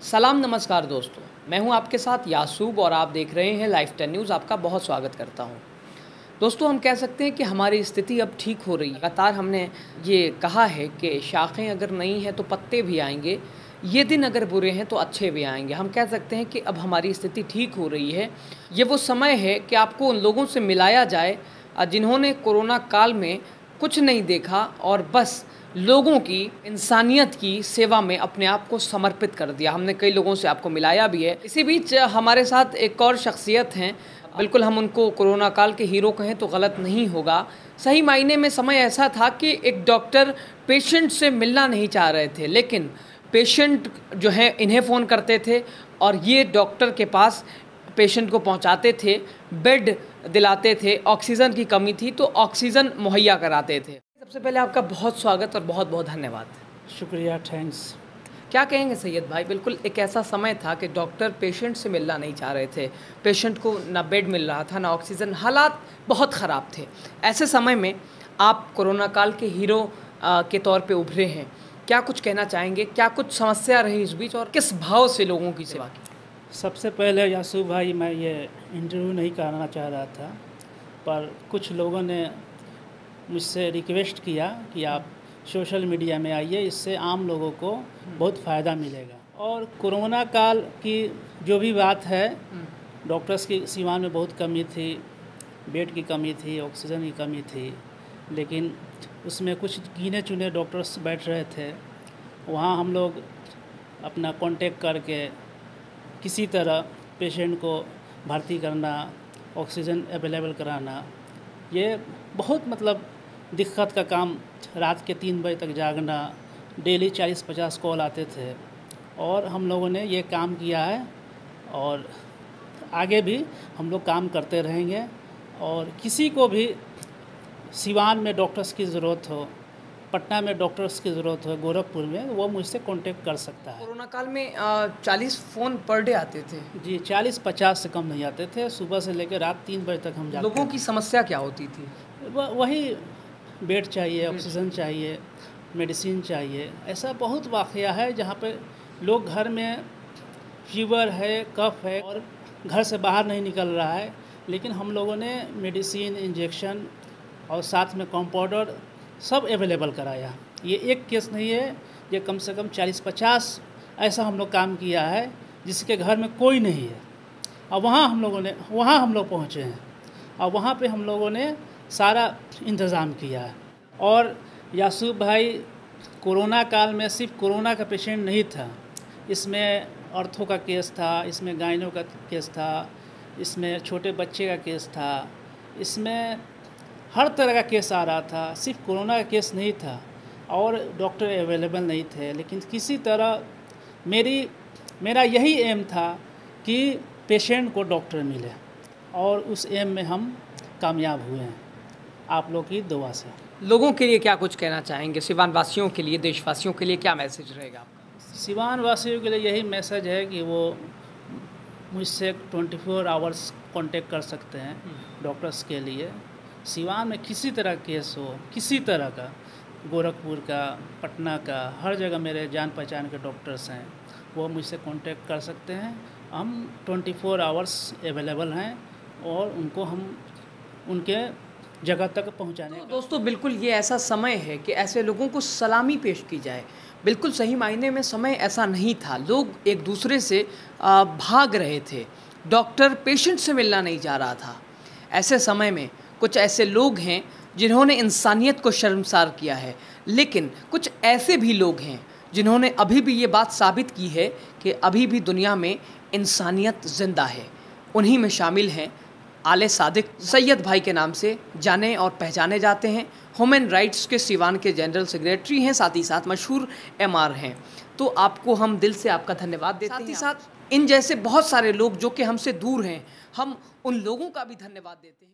सलाम नमस्कार दोस्तों, मैं हूं आपके साथ यासूब और आप देख रहे हैं लाइफ 10 न्यूज़। आपका बहुत स्वागत करता हूं। दोस्तों, हम कह सकते हैं कि हमारी स्थिति अब ठीक हो रही है। लगातार हमने ये कहा है कि शाखें अगर नई हैं तो पत्ते भी आएंगे, ये दिन अगर बुरे हैं तो अच्छे भी आएंगे। हम कह सकते हैं कि अब हमारी स्थिति ठीक हो रही है। ये वो समय है कि आपको उन लोगों से मिलाया जाए जिन्होंने कोरोना काल में कुछ नहीं देखा और बस लोगों की इंसानियत की सेवा में अपने आप को समर्पित कर दिया। हमने कई लोगों से आपको मिलाया भी है। इसी बीच हमारे साथ एक और शख्सियत हैं, बिल्कुल हम उनको कोरोना काल के हीरो कहें तो गलत नहीं होगा। सही मायने में समय ऐसा था कि एक डॉक्टर पेशेंट से मिलना नहीं चाह रहे थे, लेकिन पेशेंट जो है इन्हें फ़ोन करते थे और ये डॉक्टर के पास पेशेंट को पहुंचाते थे, बेड दिलाते थे। ऑक्सीजन की कमी थी तो ऑक्सीजन मुहैया कराते थे। सबसे पहले आपका बहुत स्वागत और बहुत बहुत धन्यवाद। शुक्रिया, थैंक्स। क्या कहेंगे सैयद भाई, बिल्कुल एक ऐसा समय था कि डॉक्टर पेशेंट से मिलना नहीं चाह रहे थे, पेशेंट को ना बेड मिल रहा था ना ऑक्सीजन, हालात बहुत ख़राब थे। ऐसे समय में आप कोरोना काल के हीरो के तौर पे उभरे हैं। क्या कुछ कहना चाहेंगे, क्या कुछ समस्या रही इस बीच और किस भाव से लोगों की सेवा की? सबसे पहले यासूब भाई, मैं ये इंटरव्यू नहीं करना चाह रहा था, पर कुछ लोगों ने मुझसे रिक्वेस्ट किया कि आप सोशल मीडिया में आइए, इससे आम लोगों को बहुत फ़ायदा मिलेगा। और कोरोना काल की जो भी बात है, डॉक्टर्स की सीमा में बहुत कमी थी, बेड की कमी थी, ऑक्सीजन की कमी थी, लेकिन उसमें कुछ गिने चुने डॉक्टर्स बैठ रहे थे। वहाँ हम लोग अपना कांटेक्ट करके किसी तरह पेशेंट को भर्ती करना, ऑक्सीजन अवेलेबल कराना, ये बहुत दिक्कत का काम। रात के 3 बजे तक जागना, डेली 40-50 कॉल आते थे और हम लोगों ने ये काम किया है और आगे भी हम लोग काम करते रहेंगे। और किसी को भी सिवान में डॉक्टर्स की ज़रूरत हो, पटना में डॉक्टर्स की ज़रूरत हो, गोरखपुर में, वो मुझसे कांटेक्ट कर सकता है। कोरोना काल में 40 फ़ोन पर डे आते थे जी, 40-50 से कम नहीं आते थे। सुबह से लेकर रात 3 बजे तक हम जाते लोगों की समस्या क्या होती थी? वही बेड चाहिए, ऑक्सीजन चाहिए, मेडिसिन चाहिए। ऐसा बहुत वाक़या है जहाँ पे लोग घर में फीवर है, कफ है और घर से बाहर नहीं निकल रहा है, लेकिन हम लोगों ने मेडिसिन, इंजेक्शन और साथ में कंपाउंडर सब अवेलेबल कराया। ये एक केस नहीं है, ये कम से कम 40-50 ऐसा हम लोग काम किया है जिसके घर में कोई नहीं है। और वहाँ हम लोग पहुँचे हैं और वहाँ पे हम लोगों ने सारा इंतज़ाम किया है। और यासूब भाई, कोरोना काल में सिर्फ कोरोना का पेशेंट नहीं था, इसमें ऑर्थो का केस था, इसमें गाइनो का केस था, इसमें छोटे बच्चे का केस था, इसमें हर तरह का केस आ रहा था। सिर्फ कोरोना का केस नहीं था और डॉक्टर अवेलेबल नहीं थे, लेकिन किसी तरह मेरा यही एम था कि पेशेंट को डॉक्टर मिले और उस एम में हम कामयाब हुए हैं, आप लोग की दुआ से। लोगों के लिए क्या कुछ कहना चाहेंगे, सिवान वासियों के लिए, देशवासियों के लिए क्या मैसेज रहेगा आपका? सिवान वासियों के लिए यही मैसेज है कि वो मुझसे 24 आवर्स कांटेक्ट कर सकते हैं डॉक्टर्स के लिए। सिवान में किसी तरह केस हो, किसी तरह का, गोरखपुर का, पटना का, हर जगह मेरे जान पहचान के डॉक्टर्स हैं, वो मुझसे कांटेक्ट कर सकते हैं। हम 24 आवर्स अवेलेबल हैं और उनको हम उनके जगह तक पहुंचाने तो दोस्तों, बिल्कुल ये ऐसा समय है कि ऐसे लोगों को सलामी पेश की जाए। बिल्कुल सही मायने में समय ऐसा नहीं था, लोग एक दूसरे से भाग रहे थे, डॉक्टर पेशेंट से मिलना नहीं चाह रहा था। ऐसे समय में कुछ ऐसे लोग हैं जिन्होंने इंसानियत को शर्मसार किया है, लेकिन कुछ ऐसे भी लोग हैं जिन्होंने अभी भी ये बात साबित की है कि अभी भी दुनिया में इंसानियत ज़िंदा है। उन्हीं में शामिल हैं आले सादिक, सैयद भाई के नाम से जाने और पहचाने जाते हैं। ह्यूमन राइट्स के सिवान के जनरल सेक्रेटरी हैं, साथ ही साथ मशहूर एमआर हैं। तो आपको हम दिल से आपका धन्यवाद देते हैं। साथ ही साथ इन जैसे बहुत सारे लोग जो कि हमसे दूर हैं, हम उन लोगों का भी धन्यवाद देते हैं।